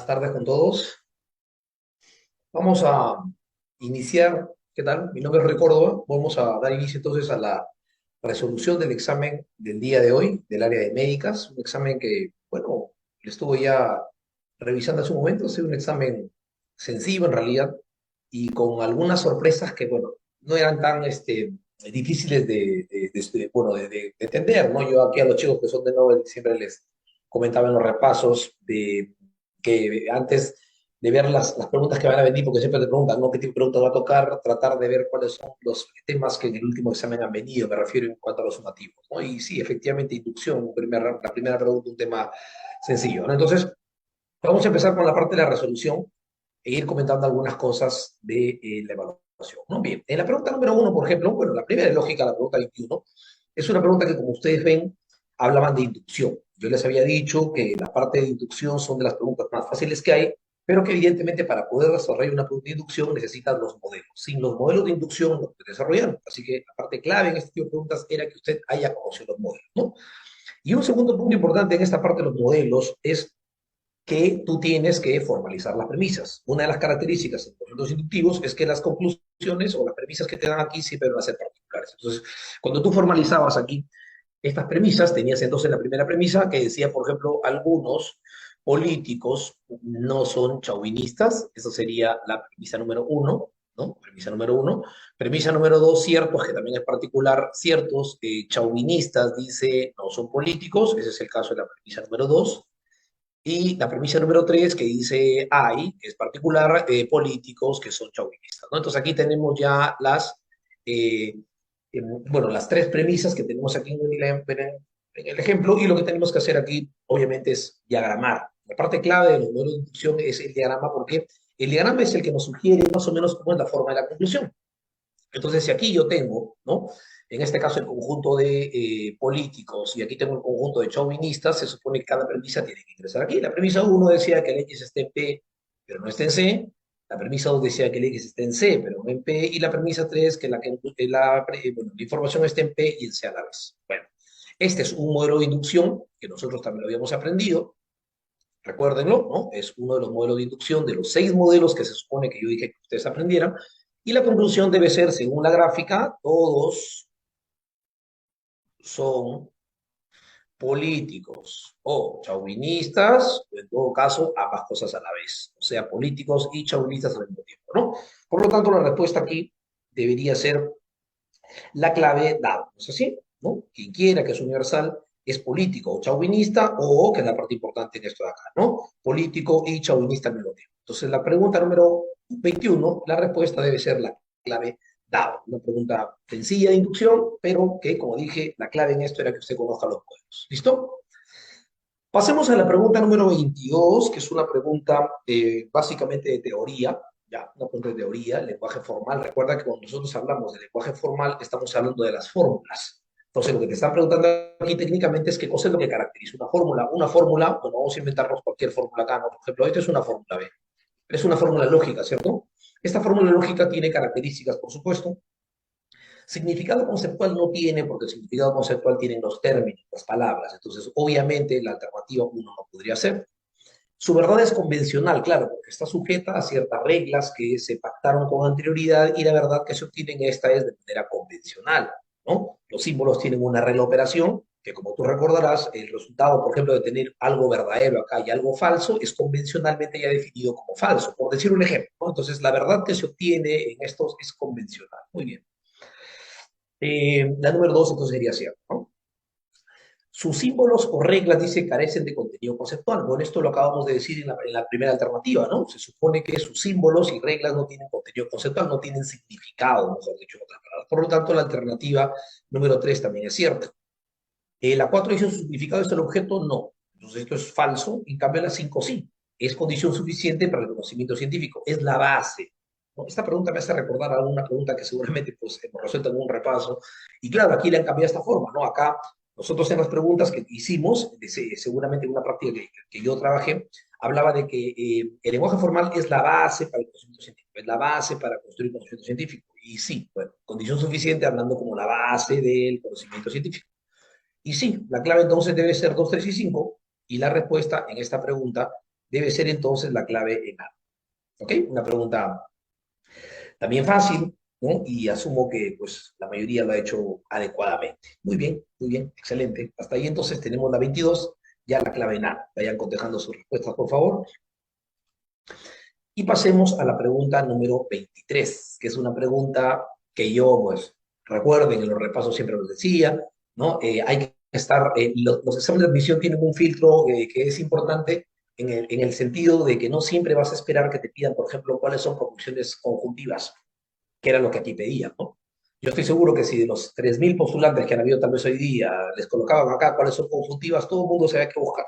Buenas tardes con todos. Vamos a iniciar. ¿Qué tal? Mi nombre es Rui Córdoba. Vamos a dar inicio entonces a la resolución del examen del día de hoy del área de médicas. Un examen que, bueno, lo estuve ya revisando hace un momento. Ha sido un examen sencillo en realidad y con algunas sorpresas que, bueno, no eran tan difíciles bueno, de entender, ¿no? Yo aquí a los chicos que son de Nobel siempre les comentaba en los repasos de que antes de ver las preguntas que van a venir, porque siempre te preguntan, ¿no? ¿Qué tipo de preguntas va a tocar? Tratar de ver cuáles son los temas que en el último examen han venido, me refiero en cuanto a los sumativos, ¿no? Y sí, efectivamente, inducción, la primera pregunta, un tema sencillo, ¿no? Entonces, vamos a empezar con la parte de la resolución e ir comentando algunas cosas de la evaluación, ¿no? Bien, en la pregunta número uno, por ejemplo, bueno, la primera es lógica, la pregunta 21, es una pregunta que, como ustedes ven, hablaban de inducción. Yo les había dicho que la parte de inducción son de las preguntas más fáciles que hay, pero que evidentemente para poder desarrollar una pregunta de inducción necesitan los modelos. Sin los modelos de inducción no puede desarrollar. Así que la parte clave en este tipo de preguntas era que usted haya conocido los modelos, ¿no? Y un segundo punto importante en esta parte de los modelos es que tú tienes que formalizar las premisas. Una de las características de los modelos inductivos es que las conclusiones o las premisas que te dan aquí siempre van a ser particulares. Entonces, cuando tú formalizabas aquí estas premisas, tenías entonces la primera premisa que decía, por ejemplo, algunos políticos no son chauvinistas, eso sería la premisa número uno, ¿no? Premisa número uno. Premisa número dos, ciertos, que también es particular, ciertos chauvinistas, dice, no son políticos, ese es el caso de la premisa número dos. Y la premisa número tres, que dice hay, que es particular, políticos que son chauvinistas, ¿no? Entonces aquí tenemos ya eh, bueno, las tres premisas que tenemos aquí en el ejemplo, y lo que tenemos que hacer aquí, obviamente, es diagramar. La parte clave de los modelos de inducción es el diagrama, porque el diagrama es el que nos sugiere más o menos cómo es la forma de la conclusión. Entonces, si aquí yo tengo, ¿no? En este caso, el conjunto de políticos y aquí tengo el conjunto de chauvinistas, se supone que cada premisa tiene que ingresar aquí. La premisa uno decía que el X está en P, pero no está en C. La premisa 2 decía que el X está en C, pero no en P. Y la premisa 3 bueno, la información está en P y en C a la vez. Bueno, este es un modelo de inducción que nosotros también lo habíamos aprendido. Recuérdenlo, ¿no? Es uno de los modelos de inducción de los 6 modelos que se supone que yo dije que ustedes aprendieran. Y la conclusión debe ser, según la gráfica, todos son políticos o chauvinistas, o en todo caso, ambas cosas a la vez. O sea, políticos y chauvinistas al mismo tiempo, ¿no? Por lo tanto, la respuesta aquí debería ser la clave dada. ¿No es así? ¿No? Quien quiera que es universal es político o chauvinista, o, que es la parte importante en esto de acá, ¿no? Político y chauvinista al mismo tiempo. Entonces, la pregunta número 21, la respuesta debe ser la clave dado. Una pregunta sencilla de inducción, pero que, como dije, la clave en esto era que usted conozca los modelos. ¿Listo? Pasemos a la pregunta número 22, que es una pregunta básicamente de teoría, ya, una pregunta de teoría, lenguaje formal. Recuerda que cuando nosotros hablamos de lenguaje formal, estamos hablando de las fórmulas. Entonces, lo que te están preguntando aquí técnicamente es qué cosa es lo que caracteriza una fórmula. Una fórmula, bueno, vamos a inventarnos cualquier fórmula acá, ¿no? Por ejemplo, esta es una fórmula B. Es una fórmula lógica, ¿cierto? Esta fórmula lógica tiene características, por supuesto. Significado conceptual no tiene, porque el significado conceptual tienen los términos, las palabras. Entonces, obviamente, la alternativa uno no podría ser. Su verdad es convencional, claro, porque está sujeta a ciertas reglas que se pactaron con anterioridad y la verdad que se obtiene en esta es de manera convencional, ¿no? Los símbolos tienen una regla de operación que, como tú recordarás, el resultado, por ejemplo, de tener algo verdadero acá y algo falso es convencionalmente ya definido como falso, por decir un ejemplo, ¿no? Entonces, la verdad que se obtiene en estos es convencional. Muy bien. La número dos entonces sería cierto, ¿no? Sus símbolos o reglas, dice, carecen de contenido conceptual. Bueno, esto lo acabamos de decir en la primera alternativa, ¿no? Se supone que sus símbolos y reglas no tienen contenido conceptual, no tienen significado, mejor dicho, en otras palabras. Por lo tanto, la alternativa número 3 también es cierta. La 4 dice su significado es el objeto, no. Entonces esto es falso. En cambio, la 5 sí. Es condición suficiente para el conocimiento científico. Es la base. ¿No? Esta pregunta me hace recordar a una pregunta que seguramente pues, hemos resuelto en un repaso. Y claro, aquí le han cambiado esta forma, ¿no? Acá, nosotros en las preguntas que hicimos, seguramente en una práctica que yo trabajé, hablaba de que el lenguaje formal es la base para el conocimiento científico, es la base para construir conocimiento científico. Y sí, bueno, condición suficiente hablando como la base del conocimiento científico. Y sí, la clave entonces debe ser 2, 3 y 5. Y la respuesta en esta pregunta debe ser entonces la clave en A. ¿Ok? Una pregunta también fácil, ¿no? Y asumo que pues la mayoría lo ha hecho adecuadamente. Muy bien, excelente. Hasta ahí entonces tenemos la 22, ya la clave en A. Vayan cotejando sus respuestas, por favor. Y pasemos a la pregunta número 23, que es una pregunta que yo, pues, recuerden, en los repasos siempre los decía, ¿no? Hay que estar, los exámenes de admisión tienen un filtro que es importante en el sentido de que no siempre vas a esperar que te pidan, por ejemplo, cuáles son proporciones conjuntivas, que era lo que aquí pedían, ¿no? Yo estoy seguro que si de los 3.000 postulantes que han habido tal vez hoy día les colocaban acá cuáles son conjuntivas, todo el mundo sabía qué buscar.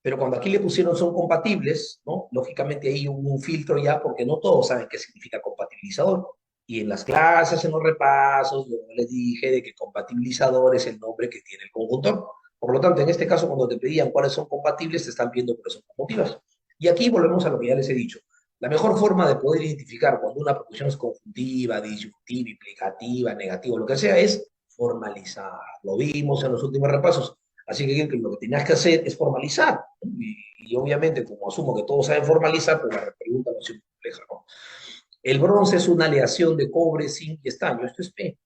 Pero cuando aquí le pusieron son compatibles, ¿no? Lógicamente ahí hubo un filtro ya porque no todos saben qué significa compatibilizador. Y en las clases, en los repasos, yo les dije de que compatibilizador es el nombre que tiene el conjuntor. Por lo tanto, en este caso, cuando te pedían cuáles son compatibles, te están viendo cuáles son conjuntivas. Y aquí volvemos a lo que ya les he dicho. La mejor forma de poder identificar cuando una proposición es conjuntiva, disyuntiva, implicativa, negativa, lo que sea, es formalizar. Lo vimos en los últimos repasos. Así que lo que tenías que hacer es formalizar. Y obviamente, como asumo que todos saben formalizar, pues la pregunta no es muy compleja, ¿no? El bronce es una aleación de cobre, zinc y estaño. Esto es P.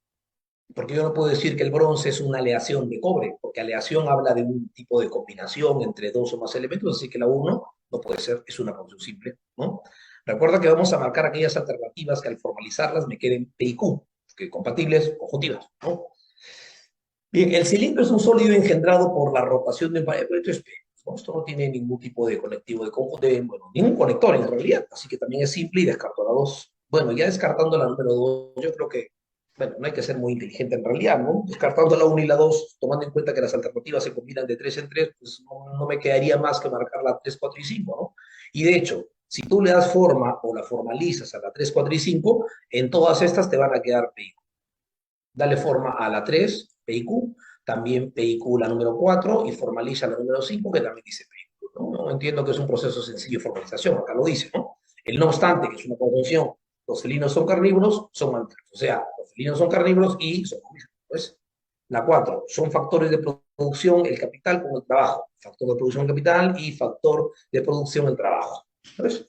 Porque yo no puedo decir que el bronce es una aleación de cobre, porque aleación habla de un tipo de combinación entre dos o más elementos, así que la uno no puede ser, es una función simple, ¿no? Recuerda que vamos a marcar aquellas alternativas que al formalizarlas me queden P y Q, que compatibles, conjuntivas, ¿no? Bien, el cilindro es un sólido engendrado por la rotación de un esto es P, ¿no? Esto no tiene ningún tipo de conectivo de conjunto, bueno, ningún conector en realidad, así que también es simple y descarto la 2. Bueno, ya descartando la número 2, yo creo que, bueno, no hay que ser muy inteligente en realidad, ¿no? Descartando la 1 y la 2, tomando en cuenta que las alternativas se combinan de 3 en 3, pues no me quedaría más que marcar la 3, 4 y 5, ¿no? Y de hecho, si tú le das forma o la formalizas a la 3, 4 y 5, en todas estas te van a quedar P. Dale forma a la 3, PIQ, también PIQ la número 4 y formaliza la número 5 que también dice PIQ, ¿no? No entiendo que es un proceso sencillo de formalización, acá lo dice, ¿no? El no obstante, que es una conjunción, los felinos son carnívoros, son mamíferos, o sea, los felinos son carnívoros y son mamíferos. Pues, la 4, son factores de producción, el capital con el trabajo, factor de producción capital y factor de producción el trabajo. ¿Sabes?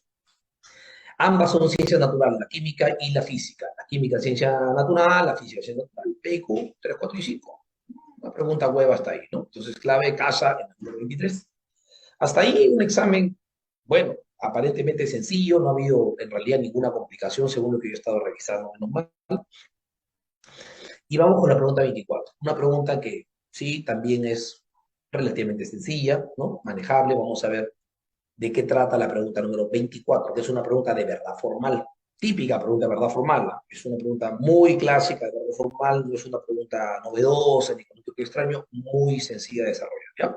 Ambas son ciencias naturales, la química y la física. La química es ciencia natural, la física es ciencia natural. PQ 3, 4 y 5. Una pregunta hueva hasta ahí, ¿no? Entonces, clave casa en el número 23. Hasta ahí un examen, bueno, aparentemente sencillo, no ha habido en realidad ninguna complicación según lo que yo he estado revisando, menos mal. Y vamos con la pregunta 24. Una pregunta que sí, también es relativamente sencilla, ¿no? Manejable. Vamos a ver de qué trata la pregunta número 24, que es una pregunta de verdad formal. Típica pregunta de verdad formal. Es una pregunta muy clásica de verdad formal, no es una pregunta novedosa ni con un toque extraño, muy sencilla de desarrollar. ¿Ya?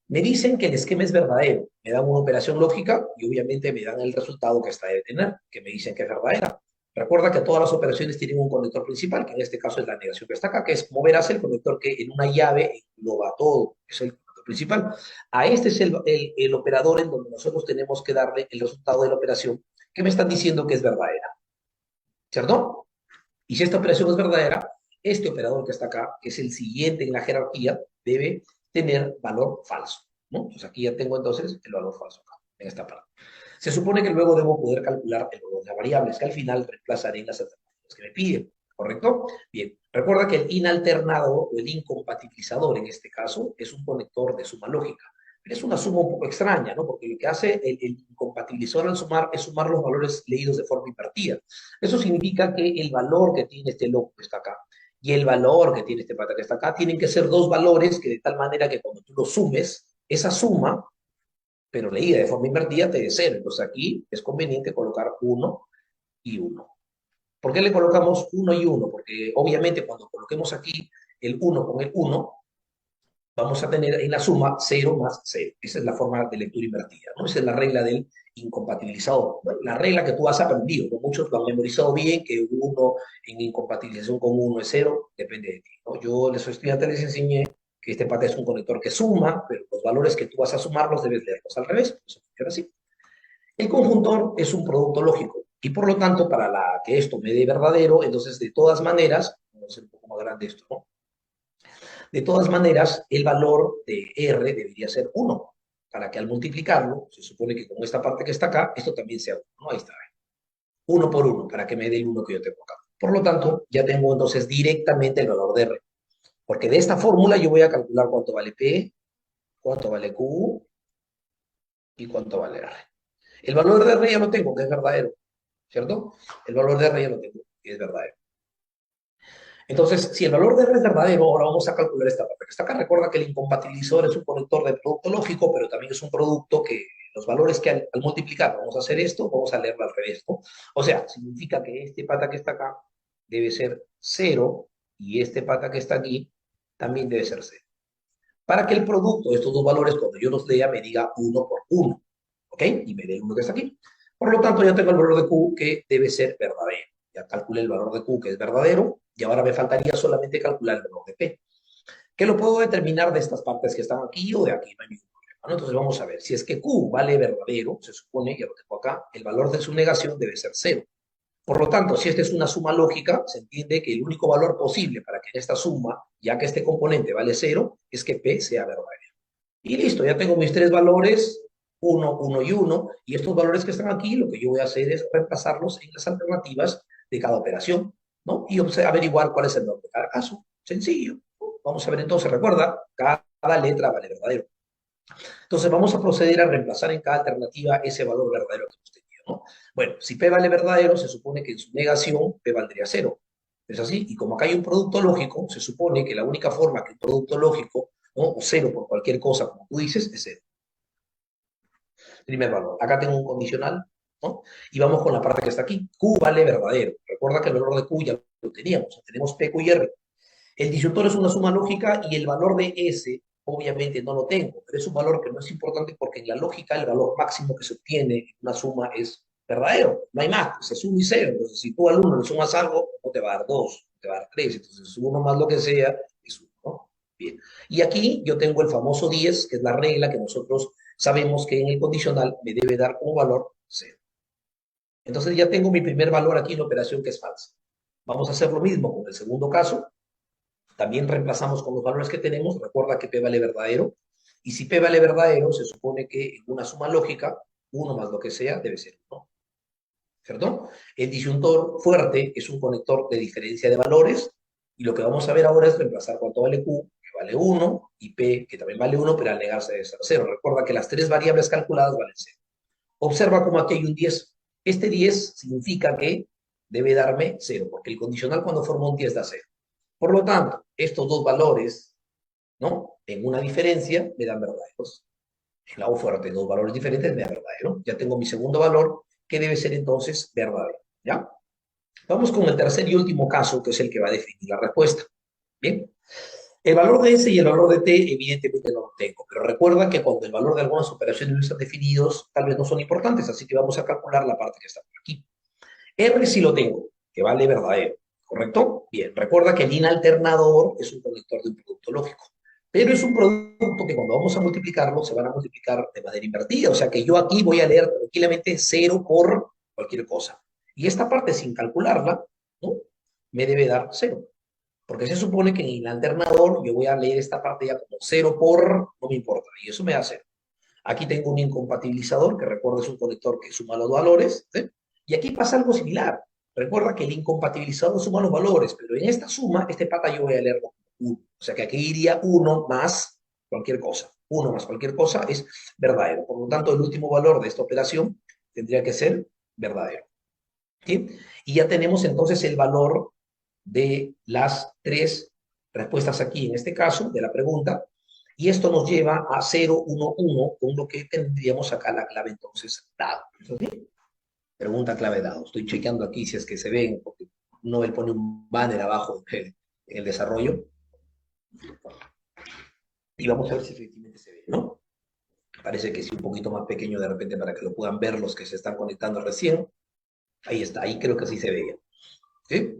Me dicen que el esquema es verdadero, me dan una operación lógica y obviamente me dan el resultado que está de tener, que me dicen que es verdadera. Recuerda que todas las operaciones tienen un conector principal, que en este caso es la negación que está acá, que es, como verás, el conector que en una llave engloba todo, es el conector principal. A este es el operador en donde nosotros tenemos que darle el resultado de la operación que me están diciendo que es verdadera, ¿cierto? Y si esta operación es verdadera, este operador que está acá, que es el siguiente en la jerarquía, debe tener valor falso, ¿no? Entonces aquí ya tengo entonces el valor falso acá, en esta parte. Se supone que luego debo poder calcular el valor de las variables, que al final reemplazaré en las alternativas que me piden, ¿correcto? Bien, recuerda que el inalternado o el incompatibilizador en este caso es un conector de suma lógica. Pero es una suma un poco extraña, ¿no? Porque lo que hace el incompatibilizador al sumar es sumar los valores leídos de forma invertida. Eso significa que el valor que tiene este loco que está acá y el valor que tiene este pata que está acá tienen que ser dos valores que de tal manera que cuando tú los sumes, esa suma, pero leída de forma invertida, te dé cero. Entonces aquí es conveniente colocar uno y uno. ¿Por qué le colocamos uno y uno? Porque obviamente cuando coloquemos aquí el uno con el uno vamos a tener en la suma cero más cero. Esa es la forma de lectura invertida, ¿no? Esa es la regla del incompatibilizador. Bueno, la regla que tú has aprendido, ¿no? Muchos lo han memorizado bien, que uno en incompatibilización con uno es cero, depende de ti, ¿no? Yo les estudiantes les enseñé que este pata es un conector que suma, pero los valores que tú vas a sumar los debes leerlos al revés. Eso funciona así. El conjuntor es un producto lógico y por lo tanto, para que esto me dé verdadero, entonces de todas maneras, vamos a hacer un poco más grande esto, ¿no? De todas maneras, el valor de R debería ser uno. para que al multiplicarlo, se supone que con esta parte que está acá, esto también sea 1, ¿no? Ahí está, uno por uno, para que me dé el 1 que yo tengo acá. Por lo tanto, ya tengo entonces directamente el valor de R. Porque de esta fórmula yo voy a calcular cuánto vale P, cuánto vale Q y cuánto vale R. El valor de R ya lo tengo, que es verdadero, ¿cierto? El valor de R ya lo tengo, que es verdadero. Entonces, si el valor de R es verdadero, ahora vamos a calcular esta parte que está acá. Recuerda que el incompatibilizador es un conector de producto lógico, pero también es un producto que los valores que al multiplicar vamos a hacer esto, vamos a leerlo al revés, ¿no? O sea, significa que este pata que está acá debe ser cero y este pata que está aquí también debe ser cero. Para que el producto de estos dos valores, cuando yo los lea, me diga 1 por 1, ¿ok? Y me dé el 1 que está aquí. Por lo tanto, ya tengo el valor de Q que debe ser verdadero. Ya calculé el valor de Q que es verdadero y ahora me faltaría solamente calcular el valor de P, que lo puedo determinar de estas partes que están aquí o de aquí, no hay ningún problema, ¿no? Entonces vamos a ver, si es que Q vale verdadero, se supone, ya lo tengo acá, el valor de su negación debe ser cero. Por lo tanto, si esta es una suma lógica, se entiende que el único valor posible para que en esta suma, ya que este componente vale cero, es que P sea verdadero. Y listo, ya tengo mis tres valores, 1, 1 y 1, y estos valores que están aquí, lo que yo voy a hacer es reemplazarlos en las alternativas de cada operación, ¿no? Y averiguar cuál es el valor de cada caso. Sencillo, ¿no? Vamos a ver entonces, recuerda, cada letra vale verdadero. Entonces vamos a proceder a reemplazar en cada alternativa ese valor verdadero que hemos tenido, ¿no? Bueno, si P vale verdadero, se supone que en su negación P valdría cero. ¿Es así? Y como acá hay un producto lógico, se supone que la única forma que un producto lógico, ¿no? O cero por cualquier cosa, como tú dices, es cero. Primer valor. Acá tengo un condicional, ¿no? Y vamos con la parte que está aquí. Q vale verdadero. Recuerda que el valor de Q ya lo teníamos. Tenemos P, Q y R. El disyuntor es una suma lógica y el valor de S obviamente no lo tengo, pero es un valor que no es importante porque en la lógica el valor máximo que se obtiene en una suma es verdadero, no hay más, pues es 1 y 0. Entonces, si tú al 1 le sumas algo, no te va a dar 2, no te va a dar 3, entonces 1 más lo que sea es 1, ¿no? Bien. Y aquí yo tengo el famoso 10, que es la regla que nosotros sabemos que en el condicional me debe dar como valor 0. Entonces ya tengo mi primer valor aquí en la operación que es falsa. Vamos a hacer lo mismo con el segundo caso. También reemplazamos con los valores que tenemos. Recuerda que P vale verdadero. Y si P vale verdadero, se supone que en una suma lógica, 1 más lo que sea debe ser 1. ¿Cierto? El disyuntor fuerte es un conector de diferencia de valores. Y lo que vamos a ver ahora es reemplazar cuánto vale Q, que vale 1, y P, que también vale 1, pero al negarse debe ser 0. Recuerda que las tres variables calculadas valen 0. Observa cómo aquí hay un 10. Este 10 significa que debe darme 0, porque el condicional cuando forma un 10 da 0. Por lo tanto, estos dos valores, ¿no? En una diferencia me dan verdaderos. En la U fuerte, dos valores diferentes me dan verdadero. Ya tengo mi segundo valor, que debe ser entonces verdadero. ¿Ya? Vamos con el tercer y último caso, que es el que va a definir la respuesta. Bien. El valor de S y el valor de T, evidentemente no lo tengo, pero recuerda que cuando el valor de algunas operaciones no están definidos, tal vez no son importantes, así que vamos a calcular la parte que está por aquí. R sí lo tengo, que vale verdadero, ¿correcto? Bien, recuerda que el inalternador es un conector de un producto lógico, pero es un producto que cuando vamos a multiplicarlo se van a multiplicar de manera invertida, o sea que yo aquí voy a leer tranquilamente 0 por cualquier cosa. Y esta parte sin calcularla, ¿no? Me debe dar 0. Porque se supone que en el alternador yo voy a leer esta parte ya como 0 por, no me importa, y eso me da 0. Aquí tengo un incompatibilizador, que recuerda es un conector que suma los valores, ¿sí? Y aquí pasa algo similar. Recuerda que el incompatibilizador suma los valores, pero en esta suma, este pata yo voy a leerlo como 1. O sea que aquí iría 1 más cualquier cosa. 1 más cualquier cosa es verdadero. Por lo tanto, el último valor de esta operación tendría que ser verdadero. ¿Sí? Y ya tenemos entonces el valor de las tres respuestas aquí, en este caso, de la pregunta, y esto nos lleva a 0, 1, 1, con lo que tendríamos acá la clave entonces dado. ¿Sí? Pregunta clave dado. Estoy chequeando aquí si es que se ven, porque Nobel pone un banner abajo en el desarrollo, y vamos a ver si efectivamente se ve, ¿no? Parece que sí, un poquito más pequeño de repente para que lo puedan ver los que se están conectando recién. Ahí está, ahí creo que sí se veía. ¿Sí?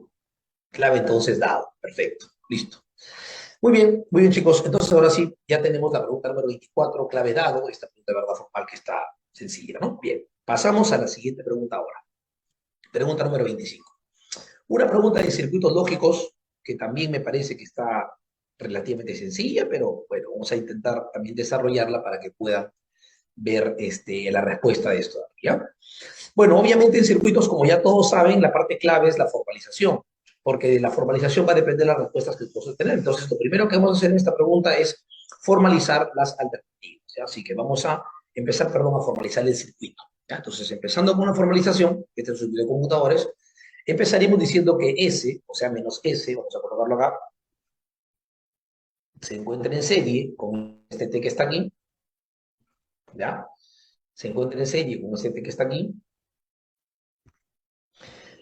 Clave entonces dado. Perfecto. Listo. Muy bien, chicos. Entonces, ahora sí, ya tenemos la pregunta número 24, clave dado. Esta pregunta de verdad formal que está sencilla, ¿no? Bien, pasamos a la siguiente pregunta ahora. Pregunta número 25. Una pregunta de circuitos lógicos que también me parece que está relativamente sencilla, pero bueno, vamos a intentar también desarrollarla para que puedan ver la respuesta de esto, ¿ya? Bueno, obviamente en circuitos, como ya todos saben, la parte clave es la formalización, porque de la formalización va a depender las respuestas que vamos a tener. Entonces, lo primero que vamos a hacer en esta pregunta es formalizar las alternativas, ¿ya? Así que vamos a empezar, perdón, a formalizar el circuito, ¿ya? Entonces, empezando con la formalización, este es un circuito de computadores, empezaríamos diciendo que S, o sea, menos S, vamos a colocarlo acá, se encuentra en serie con este T que está aquí, ¿ya? Se encuentra en serie con este T que está aquí,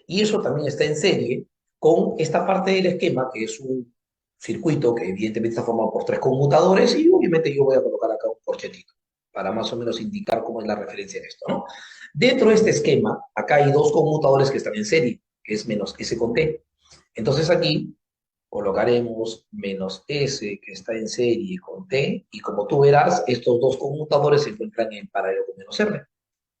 y eso también está en serie con esta parte del esquema, que es un circuito que evidentemente está formado por tres conmutadores, y obviamente yo voy a colocar acá un corchetito para más o menos indicar cómo es la referencia de esto, ¿no? Dentro de este esquema, acá hay dos conmutadores que están en serie, que es menos S con T. Entonces aquí colocaremos menos S que está en serie con T, y como tú verás, estos dos conmutadores se encuentran en paralelo con menos R.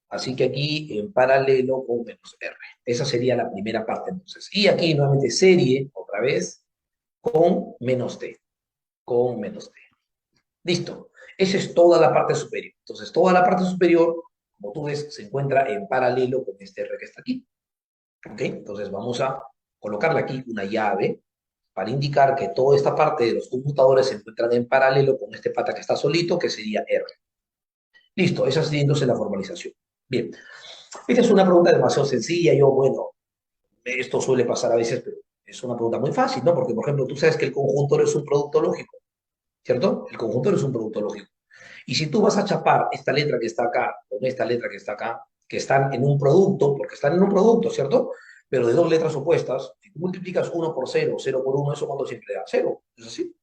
Así que aquí en paralelo con menos R. Esa sería la primera parte entonces. Y aquí nuevamente serie, otra vez, con menos T. Con menos T. Listo. Esa es toda la parte superior. Entonces, toda la parte superior, como tú ves, se encuentra en paralelo con este R que está aquí. ¿Ok? Entonces, vamos a colocarle aquí una llave para indicar que toda esta parte de los computadores se encuentran en paralelo con este pata que está solito, que sería R. Listo. Esa sería entonces la formalización. Bien. Esta es una pregunta demasiado sencilla. Yo, bueno, esto suele pasar a veces, pero es una pregunta muy fácil, ¿no? Porque, por ejemplo, tú sabes que el conjuntor es un producto lógico, ¿cierto? El conjuntor es un producto lógico. Y si tú vas a chapar esta letra que está acá con esta letra que está acá, que están en un producto, porque están en un producto, ¿cierto? Pero de dos letras opuestas, si tú multiplicas uno por cero, cero por uno, eso cuando siempre da cero. ¿Es así?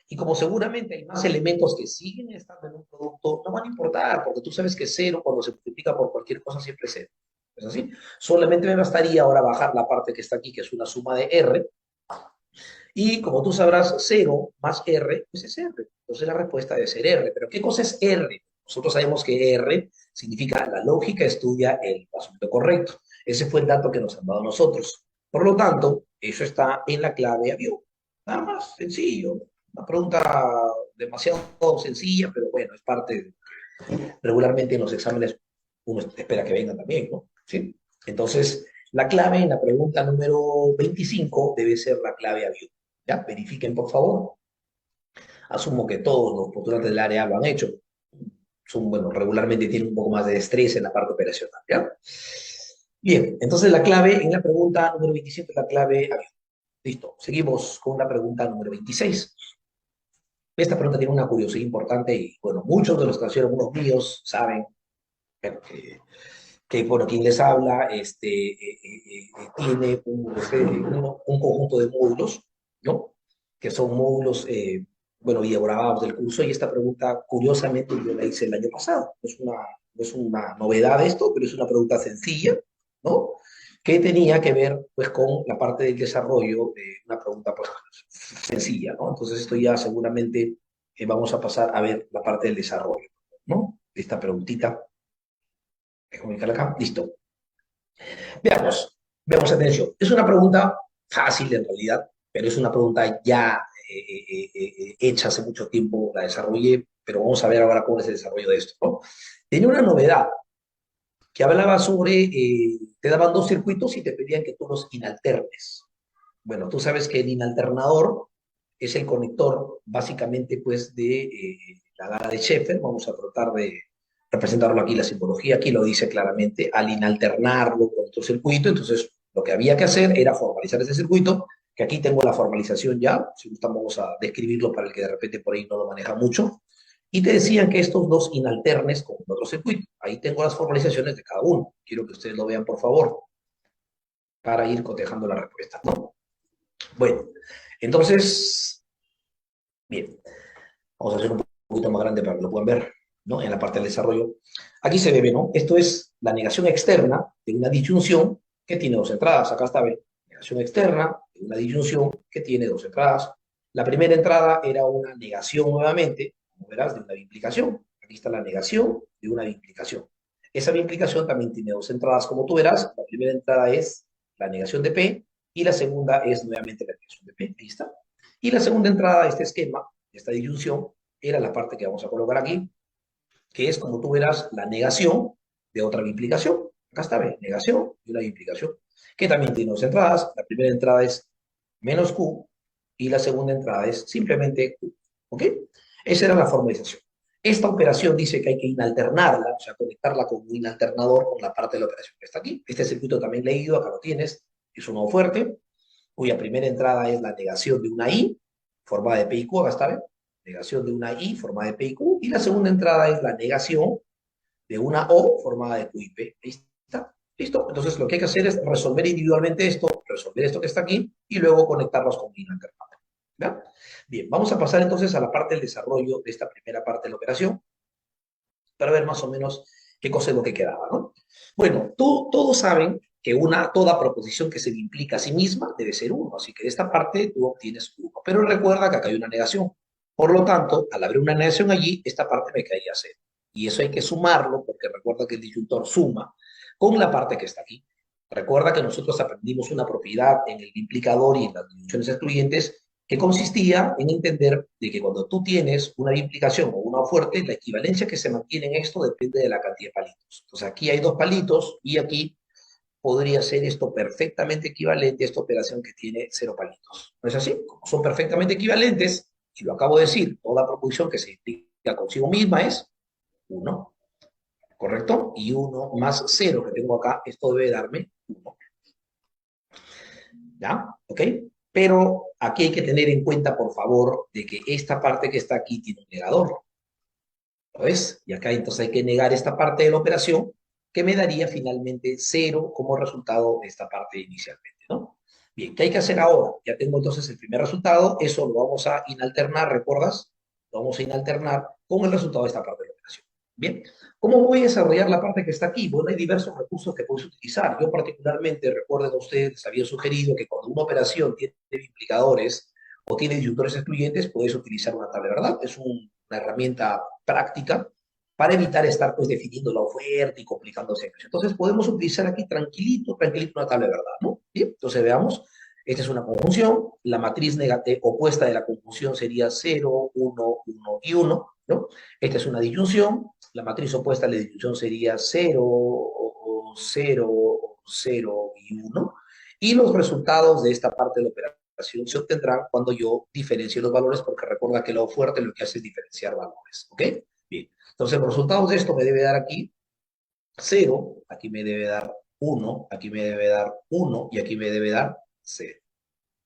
Y como seguramente hay más elementos que siguen estando en un producto, no van a importar, porque tú sabes que cero cuando se multiplica por cualquier cosa siempre es cero. ¿Es así? Solamente me bastaría ahora bajar la parte que está aquí, que es una suma de R, y como tú sabrás, cero más R, pues es R. Entonces la respuesta debe ser R. ¿Pero qué cosa es R? Nosotros sabemos que R significa la lógica estudia el asunto correcto. Ese fue el dato que nos han dado nosotros. Por lo tanto, eso está en la clave avión. Nada más, sencillo. Una pregunta demasiado sencilla, pero bueno, es parte. Regularmente en los exámenes uno espera que vengan también, ¿no? ¿Sí? Entonces, la clave en la pregunta número 25 debe ser la clave avión. ¿Ya? Verifiquen, por favor. Asumo que todos los postulantes del área lo han hecho. Son, bueno, regularmente tienen un poco más de estrés en la parte operacional, ¿ya? Bien, entonces la clave en la pregunta número 27 es la clave avión. Listo. Seguimos con la pregunta número 26. Esta pregunta tiene una curiosidad importante y, bueno, muchos de los que hicieron unos míos saben, bueno, bueno, quien les habla tiene un conjunto de módulos, ¿no? Que son módulos, bueno, videograbados del curso, y esta pregunta, curiosamente, yo la hice el año pasado. No es una novedad esto, pero es una pregunta sencilla, ¿no? Que tenía que ver, pues, con la parte del desarrollo de una pregunta, pues, sencilla, ¿no? Entonces, esto ya seguramente vamos a pasar a ver la parte del desarrollo, ¿no? De esta preguntita. Déjame ubicarla acá. Listo. Veamos, veamos atención. Es una pregunta fácil en realidad, pero es una pregunta ya hecha hace mucho tiempo, la desarrollé, pero vamos a ver ahora cómo es el desarrollo de esto, ¿no? Tenía una novedad que hablaba sobre, te daban dos circuitos y te pedían que tú los inalternes. Bueno, tú sabes que el inalternador es el conector básicamente pues de la gala de Sheffer. Vamos a tratar de representarlo aquí, la simbología aquí lo dice claramente, al inalternarlo con otro circuito, entonces lo que había que hacer era formalizar ese circuito, que aquí tengo la formalización ya, si gustan vamos a describirlo para el que de repente por ahí no lo maneja mucho, y te decían que estos dos inalternes con otro circuito. Ahí tengo las formalizaciones de cada uno. Quiero que ustedes lo vean, por favor, para ir cotejando la respuesta, ¿no? Bueno, entonces, bien, vamos a hacer un poquito más grande para que lo puedan ver, ¿no? En la parte del desarrollo. Aquí se ve, ¿no? Esto es la negación externa de una disyunción que tiene dos entradas. Acá está, ¿ven? Negación externa de una disyunción que tiene dos entradas. La primera entrada era una negación nuevamente, como verás, de una implicación. Aquí está la negación de una implicación. Esa implicación también tiene dos entradas, como tú verás. La primera entrada es la negación de P y la segunda es nuevamente la negación de P. Ahí está. Y la segunda entrada de este esquema, de esta disyunción, era la parte que vamos a colocar aquí, que es, como tú verás, la negación de otra implicación. Acá está, ¿ve? Negación de una implicación, que también tiene dos entradas. La primera entrada es menos Q y la segunda entrada es simplemente Q. ¿Ok? Esa era la formalización. Esta operación dice que hay que inalternarla, o sea, conectarla con un inalternador con la parte de la operación que está aquí. Este circuito también leído, acá lo tienes, es un nodo fuerte, cuya primera entrada es la negación de una I, formada de P y Q, acá está, ¿ven? Negación de una I formada de P y Q, y la segunda entrada es la negación de una O formada de Q y P. Ahí está. ¿Listo? Entonces lo que hay que hacer es resolver individualmente esto, resolver esto que está aquí, y luego conectarlos con un alternador. ¿Ya? Bien, vamos a pasar entonces a la parte del desarrollo de esta primera parte de la operación, para ver más o menos qué cosa es lo que quedaba, ¿no? Bueno, todos saben que toda proposición que se le implica a sí misma debe ser uno, así que de esta parte tú obtienes uno. Pero recuerda que acá hay una negación. Por lo tanto, al haber una negación allí, esta parte me caería cero. Y eso hay que sumarlo, porque recuerda que el disyuntor suma con la parte que está aquí. Recuerda que nosotros aprendimos una propiedad en el implicador y en las disyunciones excluyentes que consistía en entender de que cuando tú tienes una implicación o una fuerte, la equivalencia que se mantiene en esto depende de la cantidad de palitos. Entonces aquí hay dos palitos y aquí podría ser esto perfectamente equivalente a esta operación que tiene cero palitos. ¿No es así? Como son perfectamente equivalentes, y lo acabo de decir, toda proposición que se implica consigo misma es uno, ¿correcto? Y uno más cero que tengo acá, esto debe darme uno. ¿Ya? ¿Ok? Pero aquí hay que tener en cuenta, por favor, de que esta parte que está aquí tiene un negador. ¿Lo ves? Y acá entonces hay que negar esta parte de la operación, que me daría finalmente cero como resultado de esta parte inicialmente, ¿no? Bien, ¿qué hay que hacer ahora? Ya tengo entonces el primer resultado, eso lo vamos a inalternar, ¿recuerdas? Lo vamos a inalternar con el resultado de esta parte de la operación. Bien, ¿cómo voy a desarrollar la parte que está aquí? Bueno, hay diversos recursos que puedes utilizar. Yo particularmente, recuerden ustedes, les había sugerido que cuando una operación tiene implicadores o tiene disyuntores excluyentes, puedes utilizar una tabla, ¿verdad? Es una herramienta práctica para evitar estar pues definiendo la oferta y complicándose. Entonces podemos utilizar aquí tranquilito, tranquilito una tabla de verdad, ¿no? Bien, entonces veamos, esta es una conjunción, la matriz opuesta de la conjunción sería 0, 1, 1 y 1, ¿no? Esta es una disyunción, la matriz opuesta a la disyunción sería 0, 0, 0 y 1, y los resultados de esta parte de la operación se obtendrán cuando yo diferencie los valores, porque recuerda que lo fuerte lo que hace es diferenciar valores, ¿ok? Bien, entonces los resultados de esto me debe dar aquí 0, aquí me debe dar 1, aquí me debe dar 1 y aquí me debe dar 0,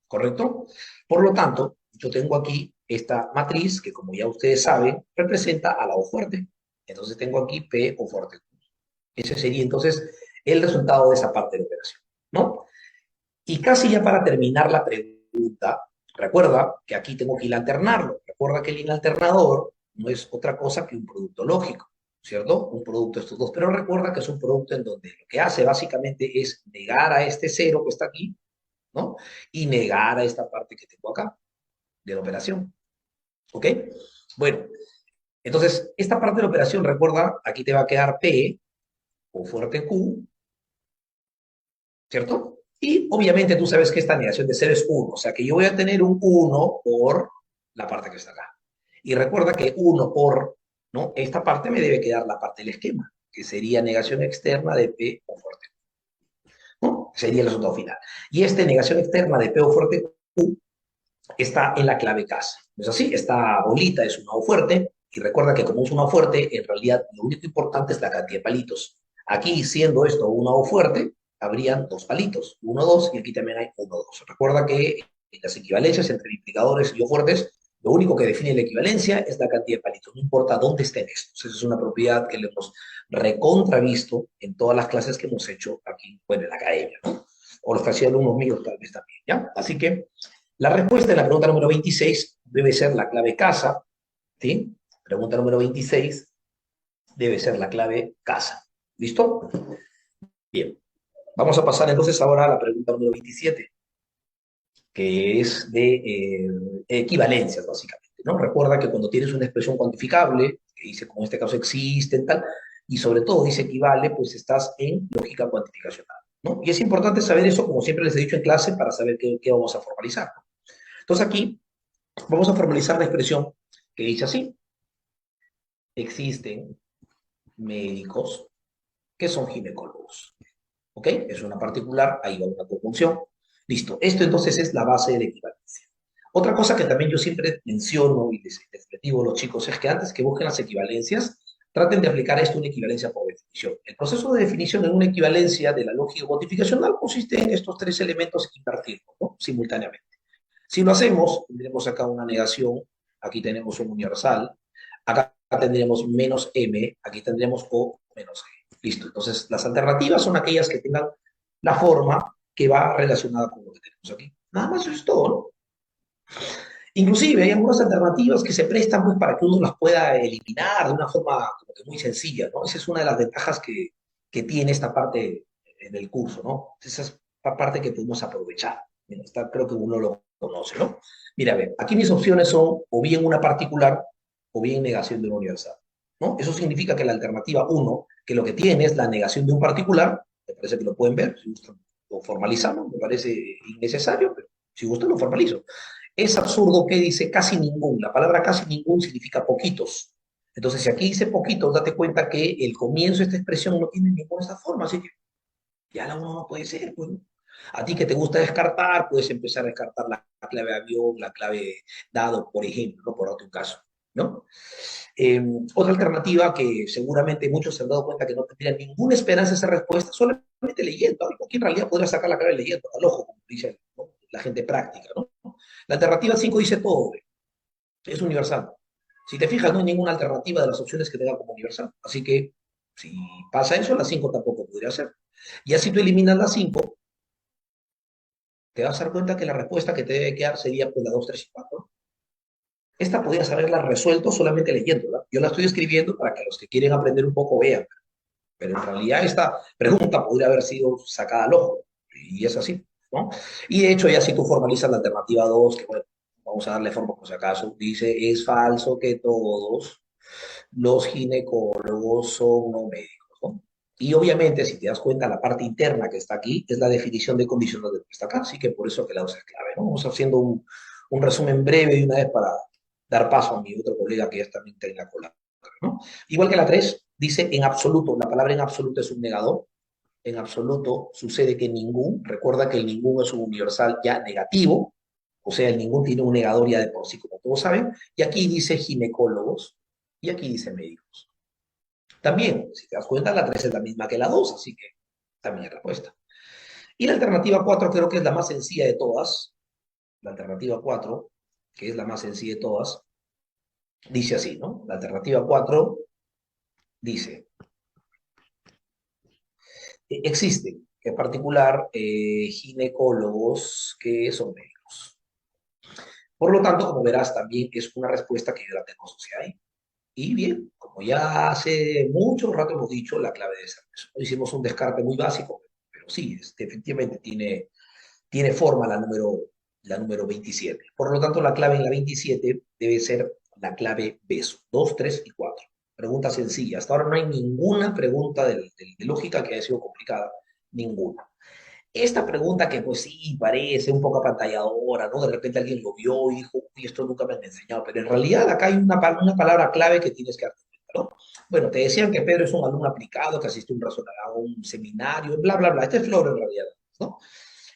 ¿correcto? Por lo tanto, yo tengo aquí esta matriz que, como ya ustedes saben, representa a la O fuerte. Entonces tengo aquí P O fuerte. Ese sería entonces el resultado de esa parte de la operación, ¿no? Y casi ya para terminar la pregunta, recuerda que aquí tengo que inalternarlo. Recuerda que el inalternador no es otra cosa que un producto lógico, ¿cierto? Un producto de estos dos. Pero recuerda que es un producto en donde lo que hace básicamente es negar a este cero que está aquí, ¿no? Y negar a esta parte que tengo acá de la operación. ¿Ok? Bueno, entonces, esta parte de la operación, recuerda, aquí te va a quedar P o fuerte Q, ¿cierto? Y obviamente tú sabes que esta negación de cero es uno, o sea que yo voy a tener un uno por la parte que está acá. Y recuerda que uno por, ¿no? Esta parte me debe quedar la parte del esquema, que sería negación externa de P o fuerte, ¿no? Sería el resultado final. Y esta negación externa de P o fuerte Q está en la clave casa. ¿No es así? Esta bolita es un nodo fuerte, y recuerda que como es un nodo fuerte, en realidad lo único importante es la cantidad de palitos. Aquí, siendo esto un nodo fuerte, habrían dos palitos, uno, dos, y aquí también hay uno, dos. Recuerda que en las equivalencias entre implicadores y fuertes, lo único que define la equivalencia es la cantidad de palitos, no importa dónde estén estos. Esa es una propiedad que le hemos recontravisto en todas las clases que hemos hecho aquí, bueno, en la academia, ¿no? O los que hacían alumnos míos tal vez también, ¿ya? Así que la respuesta de la pregunta número 26 debe ser la clave casa, ¿sí? Pregunta número 26 debe ser la clave casa. ¿Listo? Bien. Vamos a pasar entonces ahora a la pregunta número 27, que es de equivalencias, básicamente, ¿no? Recuerda que cuando tienes una expresión cuantificable, que dice, como en este caso existe, tal, y sobre todo dice equivale, pues estás en lógica cuantificacional, ¿no? Y es importante saber eso, como siempre les he dicho en clase, para saber qué vamos a formalizar, ¿no? Entonces aquí vamos a formalizar la expresión que dice así. Existen médicos que son ginecólogos. ¿Ok? Es una particular, ahí va una conjunción. Listo. Esto entonces es la base de la equivalencia. Otra cosa que también yo siempre menciono y les digo a los chicos es que antes que busquen las equivalencias, traten de aplicar esto una equivalencia por definición. El proceso de definición en una equivalencia de la lógica cuantificacional consiste en estos tres elementos invertirlos, ¿no? Simultáneamente. Si lo hacemos, tendremos acá una negación, aquí tenemos un universal, acá tendremos menos m, aquí tendremos o menos g. Listo. Entonces, las alternativas son aquellas que tengan la forma que va relacionada con lo que tenemos aquí. Nada más eso es todo, ¿no? Inclusive hay algunas alternativas que se prestan pues, para que uno las pueda eliminar de una forma como que muy sencilla, ¿no? Esa es una de las ventajas que tiene esta parte del curso, ¿no? Esa es la parte que podemos aprovechar. Mira, creo que uno lo conoce, ¿no? Mira, a ver, aquí mis opciones son o bien una particular o bien negación de una universal, ¿no? Eso significa que la alternativa uno, que lo que tiene es la negación de un particular, me parece que lo pueden ver, si gustan lo formalizamos, me parece innecesario, pero si gustan lo formalizo. Es absurdo que dice casi ningún. La palabra casi ningún significa poquitos. Entonces, si aquí dice poquitos, date cuenta que el comienzo de esta expresión no tiene ninguna de esa forma, así que ya la uno no puede ser. Pues, ¿no? A ti que te gusta descartar, puedes empezar a descartar la clave avión, la clave dado, por ejemplo, ¿no? Por otro caso, ¿no? Otra alternativa que seguramente muchos se han dado cuenta que no tendrían ninguna esperanza de esa respuesta, solamente leyendo. Aquí en realidad podría sacar la clave leyendo, al ojo, como dice, ¿no? La gente práctica, ¿no? La alternativa 5 dice todo, es universal. Si te fijas, no hay ninguna alternativa de las opciones que te da como universal. Así que, si pasa eso, la 5 tampoco podría ser. Ya si tú eliminas la 5, te vas a dar cuenta que la respuesta que te debe quedar sería pues, la 2, 3 y 4. Esta podrías haberla resuelto solamente leyéndola. Yo la estoy escribiendo para que los que quieren aprender un poco vean. Pero en realidad esta pregunta podría haber sido sacada al ojo. Y es así, ¿no? Y de hecho, ya si tú formalizas la alternativa 2, que bueno, vamos a darle forma por si acaso, dice, es falso que todos los ginecólogos son no médicos, ¿no? Y obviamente, si te das cuenta, la parte interna que está aquí es la definición de condiciones de lo que está acá, así que por eso que la usa es clave, ¿no? Vamos haciendo un resumen breve de una vez para dar paso a mi otro colega que ya también está en la cola, ¿no? Igual que la 3 dice en absoluto, la palabra en absoluto es un negador, en absoluto sucede que ningún, recuerda que el ningún es un universal ya negativo, o sea, el ningún tiene un negador ya de por sí, como todos saben, y aquí dice ginecólogos, y aquí dice médicos. También, si te das cuenta, la 3 es la misma que la 2, así que también es respuesta. Y la alternativa 4 creo que es la más sencilla de todas, la alternativa 4, que es la más sencilla de todas, dice así, ¿no? La alternativa 4 dice, existen, en particular, ginecólogos que son médicos. Por lo tanto, como verás, también es una respuesta que yo la tengo asociada ahí. Y bien, como ya hace mucho rato hemos dicho, la clave de esa eso. Hicimos un descarte muy básico, pero sí, efectivamente tiene forma la número 27. Por lo tanto, la clave en la 27 debe ser la clave beso, 2, 3 y 4. Pregunta sencilla. Hasta ahora no hay ninguna pregunta de lógica que haya sido complicada. Ninguna. Esta pregunta que pues sí parece un poco apantalladora, ¿no? De repente alguien lo vio y dijo, uy, esto nunca me han enseñado, pero en realidad acá hay una palabra clave que tienes que darte cuenta, ¿no? Bueno, te decían que Pedro es un alumno aplicado, que asistió a un seminario, bla, bla, bla. Este es Floro en realidad, ¿no?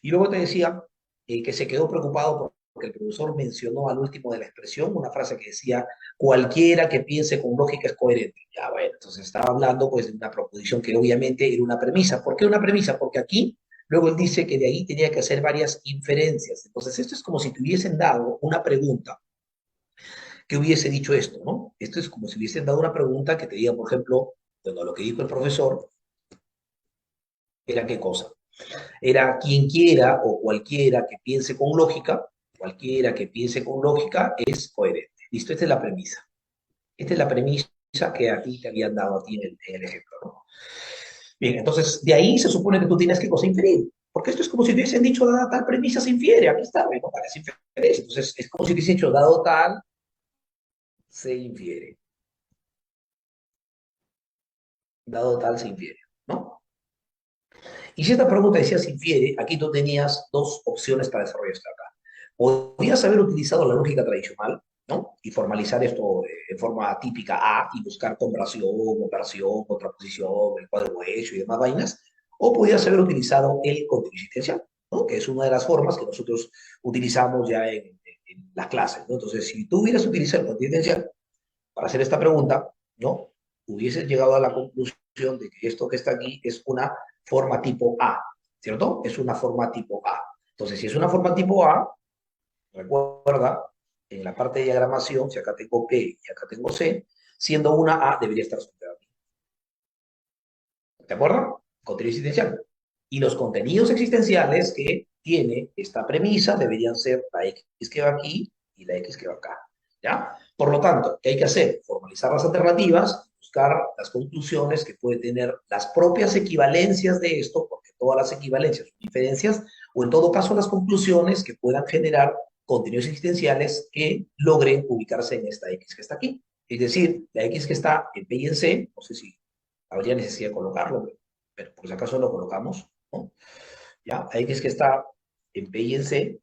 Y luego te decía que se quedó preocupado porque el profesor mencionó al último de la expresión una frase que decía, cualquiera que piense con lógica es coherente. Ya, bueno, entonces estaba hablando pues de una proposición que obviamente era una premisa. ¿Por qué una premisa? Porque aquí luego él dice que de ahí tenía que hacer varias inferencias. Entonces esto es como si te hubiesen dado una pregunta que hubiese dicho esto, ¿no? Esto es como si hubiesen dado una pregunta que te diga, por ejemplo, bueno, lo que dijo el profesor era qué cosa. Era quien quiera o cualquiera que piense con lógica, cualquiera que piense con lógica es coherente. Listo, esta es la premisa. Esta es la premisa que a ti te habían dado a ti en el ejemplo, ¿no? Bien, entonces de ahí se supone que tú tienes que cosa inferir. Porque esto es como si hubiesen dicho, dada tal premisa se infiere. Aquí está, bueno, para se infiere. Entonces es como si hubiesen dicho, dado tal, se infiere. Dado tal, se infiere, ¿no? Y si esta pregunta decía se infiere, aquí tú tenías dos opciones para desarrollar esto acá. Podías haber utilizado la lógica tradicional, ¿no? Y formalizar esto en forma típica A y buscar conversión, operación, contraposición, el cuadro hecho y demás vainas, o podías haber utilizado el contenido existencial, ¿no? Que es una de las formas que nosotros utilizamos ya en las clases, ¿no? Entonces, si tú hubieras utilizado el contenido existencial para hacer esta pregunta, ¿no? Hubieses llegado a la conclusión de que esto que está aquí es una forma tipo A, ¿cierto? Es una forma tipo A. Entonces, si es una forma tipo A, recuerda, en la parte de diagramación, si acá tengo P y acá tengo C, siendo una A debería estar soltera. ¿De acuerdo? Contenido existencial. Y los contenidos existenciales que tiene esta premisa deberían ser la X que va aquí y la X que va acá. ¿Ya? Por lo tanto, ¿qué hay que hacer? Formalizar las alternativas, buscar las conclusiones que pueden tener las propias equivalencias de esto, porque todas las equivalencias son diferencias, o en todo caso las conclusiones que puedan generar contenidos existenciales que logren ubicarse en esta X que está aquí. Es decir, la X que está en P y en C, no sé si habría necesidad de colocarlo, pero por si acaso lo colocamos, ¿no? ¿Ya? La X que está en P y en C,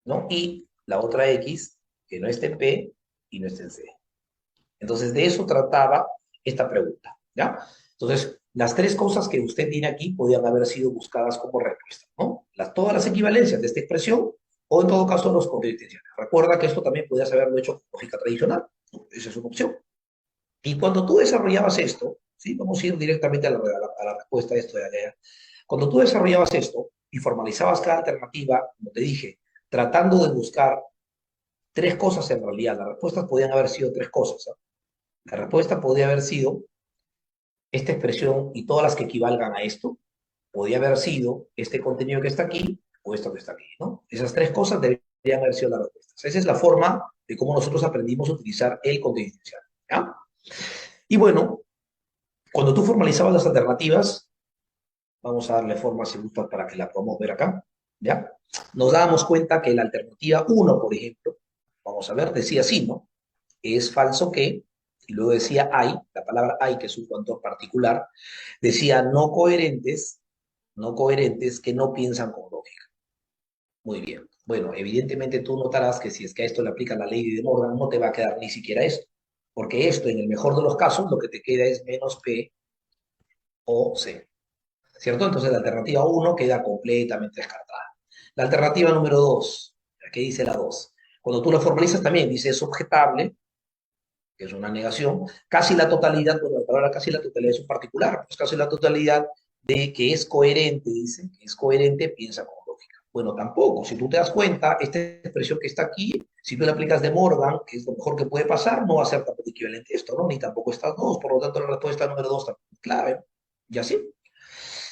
¿no? Y la otra X que no está en P y no está en C. Entonces, de eso trataba esta pregunta, ¿ya? Entonces, las tres cosas que usted tiene aquí podían haber sido buscadas como respuesta, ¿no? Todas las equivalencias de esta expresión o en todo caso los contextos. Recuerda que esto también podías haberlo hecho con lógica tradicional, ¿no? Esa es una opción. Y cuando tú desarrollabas esto, ¿sí? Vamos a ir directamente a la respuesta de esto de allá. Cuando tú desarrollabas esto y formalizabas cada alternativa, como te dije, tratando de buscar tres cosas en realidad, las respuestas podían haber sido tres cosas, ¿eh? La respuesta podía haber sido esta expresión y todas las que equivalgan a esto, podía haber sido este contenido que está aquí o esto que está aquí, ¿no? Esas tres cosas deberían haber sido las respuestas. Esa es la forma de cómo nosotros aprendimos a utilizar el contenido inicial, ¿ya? Y bueno, cuando tú formalizabas las alternativas, vamos a darle forma si gusta para que la podamos ver acá, ¿ya? Nos dábamos cuenta que la alternativa uno, por ejemplo, vamos a ver, decía así, ¿no? Es falso que, y luego decía hay, la palabra hay, que es un cuanto particular, decía no coherentes que no piensan con lógica. Muy bien. Bueno, evidentemente tú notarás que si es que a esto le aplica la ley de Morgan, no te va a quedar ni siquiera esto, porque esto, en el mejor de los casos, lo que te queda es menos P o C. ¿Cierto? Entonces la alternativa uno queda completamente descartada. La alternativa número 2, ¿qué dice la 2? Cuando tú la formalizas también dice es objetable, que es una negación, casi la totalidad, bueno, la palabra casi la totalidad es un particular, pues casi la totalidad de que es coherente, dice, que es coherente, piensa con lógica. Bueno, tampoco, si tú te das cuenta, esta expresión que está aquí, si tú la aplicas de Morgan, que es lo mejor que puede pasar, no va a ser tampoco equivalente a esto, ¿no? Ni tampoco estas dos, por lo tanto la respuesta número 2 también es clave. ¿Y así?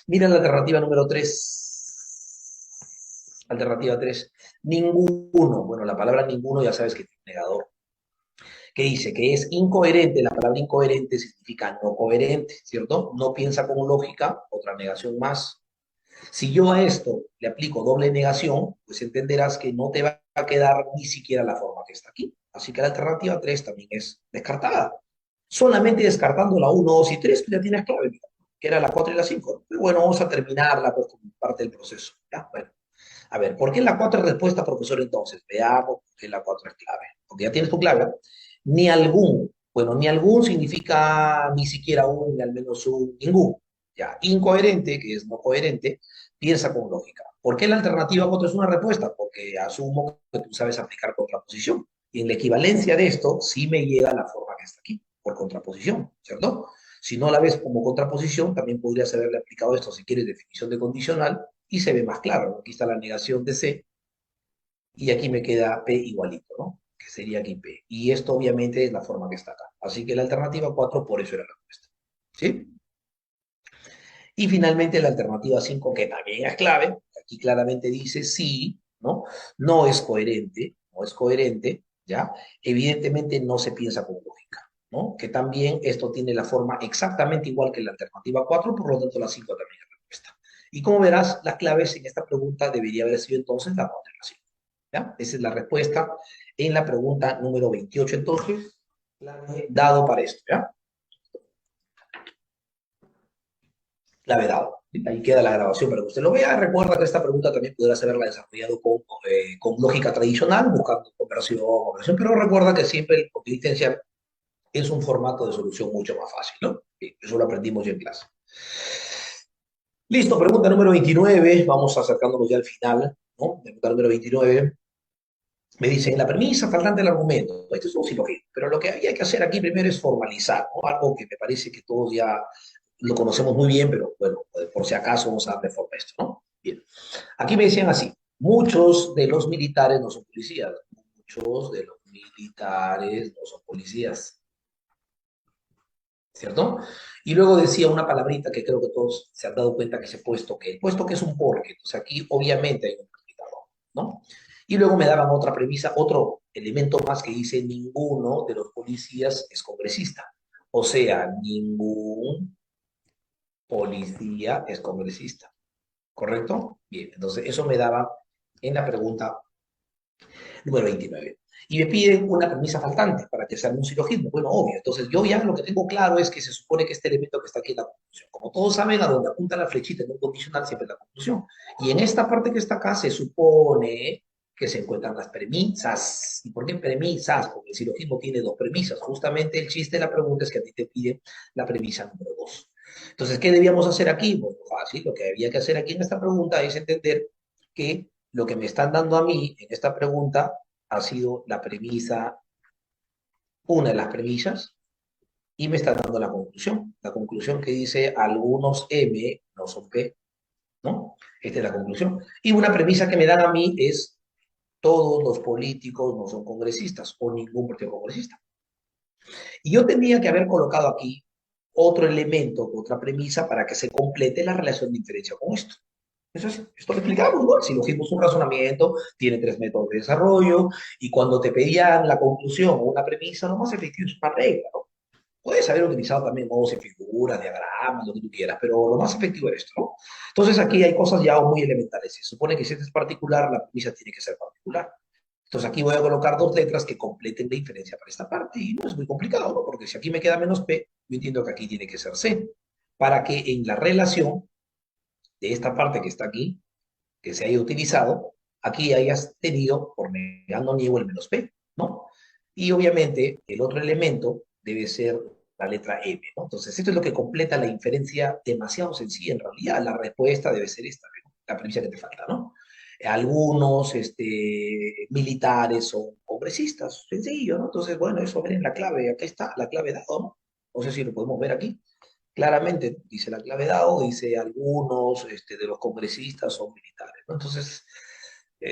Mira la alternativa número 3. Alternativa 3. Ninguno. Bueno, la palabra ninguno ya sabes que es negador. Que dice que es incoherente. La palabra incoherente significa no coherente, ¿cierto? No piensa con lógica, otra negación más. Si yo a esto le aplico doble negación, pues entenderás que no te va a quedar ni siquiera la forma que está aquí. Así que la alternativa 3 también es descartada. Solamente descartando la uno, 2 y 3, tú ya tienes clave, que era la 4 y la 5. Pero bueno, vamos a terminarla pues, como parte del proceso. ¿Ya? Bueno, a ver, ¿por qué la 4 es respuesta, profesor, entonces? Veamos por qué la 4 es clave. Porque ya tienes tu clave. Ni algún. Bueno, ni algún significa ni siquiera un, ni al menos un, ningún. Ya, incoherente, que es no coherente, piensa con lógica. ¿Por qué la alternativa 4 es una respuesta? Porque asumo que tú sabes aplicar contraposición. Y en la equivalencia de esto, sí me llega la forma que está aquí, por contraposición, ¿cierto? Si no la ves como contraposición, también podrías haberle aplicado esto, si quieres, definición de condicional, y se ve más claro, ¿no? Aquí está la negación de C, y aquí me queda P igualito, ¿no? Que sería aquí P. Y esto obviamente es la forma que está acá. Así que la alternativa 4 por eso era la respuesta. ¿Sí? Y finalmente la alternativa 5 que también es clave, aquí claramente dice sí, ¿no? No es coherente, no es coherente, ¿ya? Evidentemente no se piensa con lógica, ¿no? Que también esto tiene la forma exactamente igual que la alternativa 4, por lo tanto la 5 también es la respuesta. Y como verás, las claves en esta pregunta debería haber sido entonces la 4 y la 5, ¿ya? Esa es la respuesta en la pregunta número 28, entonces, dado para esto, ¿ya? clave dado. Ahí queda la grabación para que usted lo vea. Recuerda que esta pregunta también podrás haberla desarrollado con lógica tradicional, buscando conversión, pero recuerda que siempre el potencial es un formato de solución mucho más fácil, ¿no? Bien, eso lo aprendimos ya en clase. Listo, pregunta número 29. Vamos acercándonos ya al final, ¿no? Pregunta número 29. Me dicen, la premisa faltante del argumento. Esto es un silogismo, pero lo que había que hacer aquí primero es formalizar, ¿no? Algo que me parece que todos ya lo conocemos muy bien, pero bueno, por si acaso vamos a darle forma a esto, ¿no? Bien. Aquí me decían así, muchos de los militares no son policías, muchos de los militares no son policías, ¿cierto? Y luego decía una palabrita que creo que todos se han dado cuenta que se puesto que es un porque, entonces aquí obviamente hay un predicador, ¿no? Y luego me daban otra premisa, otro elemento más que dice, ninguno de los policías es congresista. O sea, ningún policía es congresista, ¿correcto? Bien, entonces eso me daba en la pregunta número 29. Y me piden una premisa faltante para que sea un silogismo. Bueno, obvio. Entonces, yo ya lo que tengo claro es que se supone que este elemento que está aquí es la conclusión. Como todos saben, a donde apunta la flechita en un condicional siempre es la conclusión. Y en esta parte que está acá se supone que se encuentran las premisas. ¿Y por qué premisas? Porque el silogismo tiene dos premisas. Justamente el chiste de la pregunta es que a ti te piden la premisa número dos. Entonces, ¿qué debíamos hacer aquí? Bueno, fácil. Lo que había que hacer aquí en esta pregunta es entender que lo que me están dando a mí en esta pregunta ha sido la premisa, una de las premisas, y me está dando la conclusión que dice algunos M no son P, ¿no? Esta es la conclusión. Y una premisa que me dan a mí es todos los políticos no son congresistas o ningún partido congresista. Y yo tendría que haber colocado aquí otro elemento, otra premisa para que se complete la relación de inferencia con esto. Eso es, esto lo explicamos, ¿no? El silogismo es un razonamiento, tiene tres métodos de desarrollo, y cuando te pedían la conclusión o una premisa, lo más efectivo es una regla, ¿no? Puedes haber utilizado también modos de figuras, diagramas, lo que tú quieras, pero lo más efectivo es esto, ¿no? Entonces aquí hay cosas ya muy elementales. Se supone que si este es particular, la premisa tiene que ser particular. Entonces aquí voy a colocar dos letras que completen la inferencia para esta parte, y no es muy complicado, ¿no? Porque si aquí me queda menos P, yo entiendo que aquí tiene que ser C, para que en la relación de esta parte que está aquí, que se haya utilizado, aquí hayas tenido por negando niego el menos P, ¿no? Y obviamente el otro elemento debe ser la letra M, ¿no? Entonces esto es lo que completa la inferencia demasiado sencilla en realidad. La respuesta debe ser esta, ¿no? La premisa que te falta, ¿no? Algunos militares son congresistas, sencillo, ¿no? Entonces, bueno, eso ven la clave, aquí está la clave dado, ¿no? No sé si lo podemos ver aquí. Claramente dice la clave DAO, dice algunos de los congresistas son militares, ¿no? Entonces,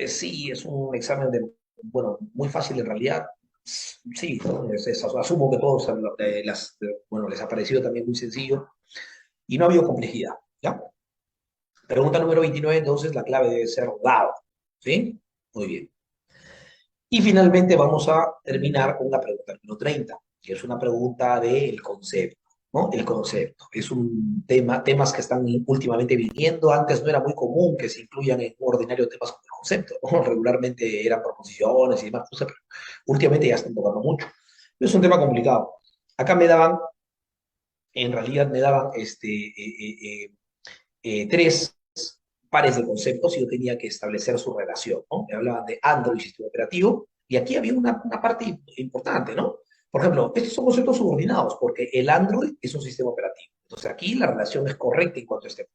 sí, es un examen de, bueno, muy fácil en realidad. Sí, ¿no? Asumo que todos bueno, les ha parecido también muy sencillo y no ha habido complejidad, ¿ya? Pregunta número 29, entonces la clave debe ser DAO, ¿sí? Muy bien. Y finalmente vamos a terminar con la pregunta número 30, que es una pregunta del concepto, ¿no? El concepto. Es un tema, temas que están últimamente viniendo. Antes no era muy común que se incluyan en un ordinario temas como el concepto, ¿no? Regularmente eran proposiciones y demás cosas, pero últimamente ya están tocando mucho. Es un tema complicado. Acá me daban, en realidad me daban tres pares de conceptos y yo tenía que establecer su relación, ¿no? Me hablaban de Android, sistema operativo, y aquí había una parte importante, ¿no? Por ejemplo, estos son conceptos subordinados, porque el Android es un sistema operativo. Entonces aquí la relación es correcta en cuanto a este.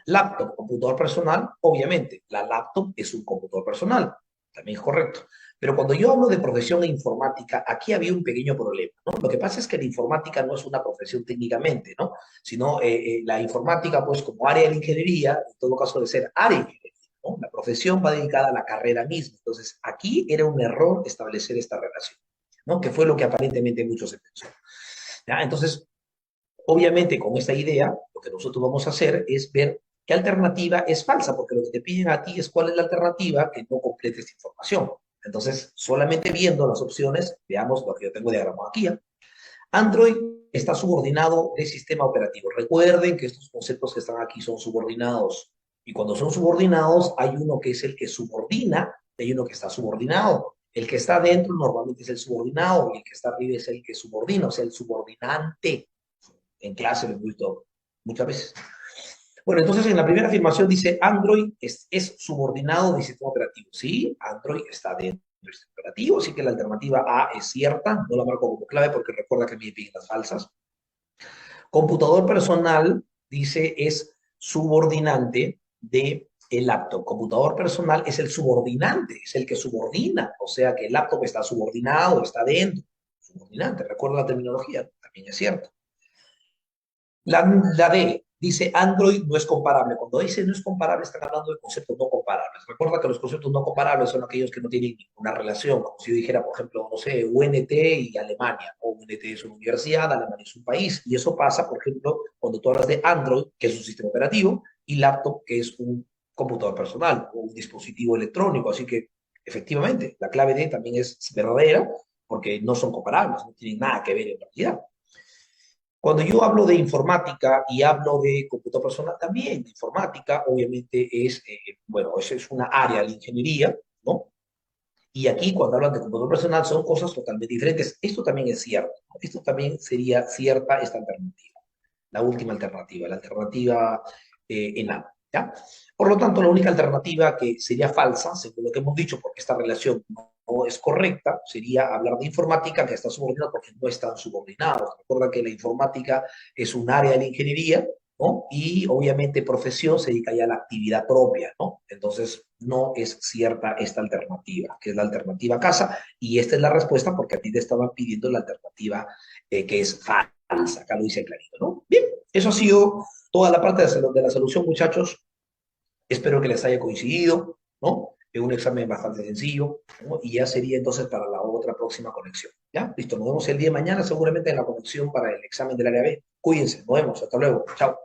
Laptop, computador personal, obviamente, la laptop es un computador personal, también es correcto. Pero cuando yo hablo de profesión e informática, aquí había un pequeño problema, ¿no? Lo que pasa es que la informática no es una profesión técnicamente, ¿no? Sino la informática, pues como área de la ingeniería, en todo caso debe ser área de ingeniería, ¿no? La profesión va dedicada a la carrera misma. Entonces, aquí era un error establecer esta relación, ¿no? Que fue lo que aparentemente muchos se pensó. ¿Ya? Entonces, obviamente, con esta idea, lo que nosotros vamos a hacer es ver qué alternativa es falsa, porque lo que te piden a ti es cuál es la alternativa que no complete esta información. Entonces, solamente viendo las opciones, veamos lo que yo tengo diagramado aquí. ¿Eh? Android está subordinado del sistema operativo. Recuerden que estos conceptos que están aquí son subordinados. Y cuando son subordinados, hay uno que es el que subordina y hay uno que está subordinado. El que está dentro normalmente es el subordinado y el que está arriba es el que subordina, o sea, el subordinante. En clase lo he visto muchas veces. Bueno, entonces en la primera afirmación dice Android es subordinado del sistema operativo. Sí, Android está dentro del sistema operativo, así que la alternativa A es cierta, no la marco como clave porque recuerda que me piden las falsas. Computador personal, dice, es subordinante de el laptop. Computador personal es el subordinante, es el que subordina, o sea que el laptop está subordinado, está dentro. Subordinante, recuerda la terminología, también es cierto. La D dice Android no es comparable. Cuando dice no es comparable, están hablando de conceptos no comparables. Recuerda que los conceptos no comparables son aquellos que no tienen ninguna relación, como si yo dijera, por ejemplo, no sé, UNT y Alemania, o UNT es una universidad, Alemania es un país, y eso pasa, por ejemplo, cuando tú hablas de Android, que es un sistema operativo, y laptop, que es un computador personal o un dispositivo electrónico. Así que, efectivamente, la clave D también es verdadera, porque no son comparables, no tienen nada que ver en realidad. Cuando yo hablo de informática y hablo de computador personal, también de informática, obviamente bueno, eso es una área de la ingeniería, ¿no? Y aquí cuando hablan de computador personal son cosas totalmente diferentes. Esto también es cierto, ¿no? Esto también sería cierta esta alternativa, la última alternativa, la alternativa en A, ¿ya? Por lo tanto, la única alternativa que sería falsa, según lo que hemos dicho, porque esta relación no es correcta, sería hablar de informática que está subordinada porque no están subordinados. Recuerda que la informática es un área de la ingeniería, ¿no? Y obviamente profesión se dedica ya a la actividad propia, ¿no? Entonces, no es cierta esta alternativa, que es la alternativa casa, y esta es la respuesta porque a ti te estaban pidiendo la alternativa que es falsa. Acá lo dice clarito, ¿no? Bien, eso ha sido toda la parte de la solución, muchachos. Espero que les haya coincidido, ¿no? Es un examen bastante sencillo, ¿no? Y ya sería entonces para la otra próxima conexión. ¿Ya? Listo, nos vemos el día de mañana seguramente en la conexión para el examen del área B. Cuídense, nos vemos, hasta luego, chao.